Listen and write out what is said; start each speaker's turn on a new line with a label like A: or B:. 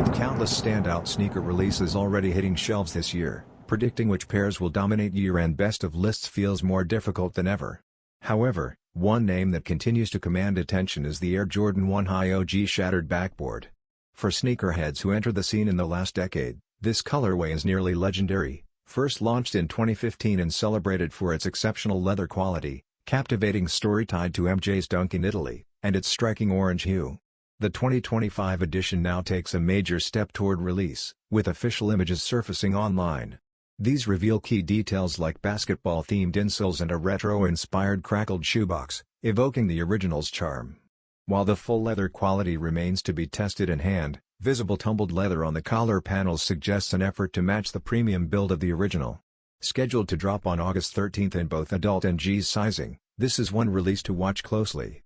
A: With countless standout sneaker releases already hitting shelves this year, predicting which pairs will dominate year-end best of lists feels more difficult than ever. However, one name that continues to command attention is the Air Jordan 1 High OG Shattered Backboard. For sneakerheads who entered the scene in the last decade, this colorway is nearly legendary. First launched in 2015 and celebrated for its exceptional leather quality, captivating story tied to MJ's dunk in Italy, and its striking orange hue. The 2025 edition now takes a major step toward release, with official images surfacing online. These reveal key details like basketball-themed insoles and a retro-inspired crackled shoebox, evoking the original's charm. While the full leather quality remains to be tested in hand, visible tumbled leather on the collar panels suggests an effort to match the premium build of the original. Scheduled to drop on August 13 in both adult and G's sizing, this is one release to watch closely.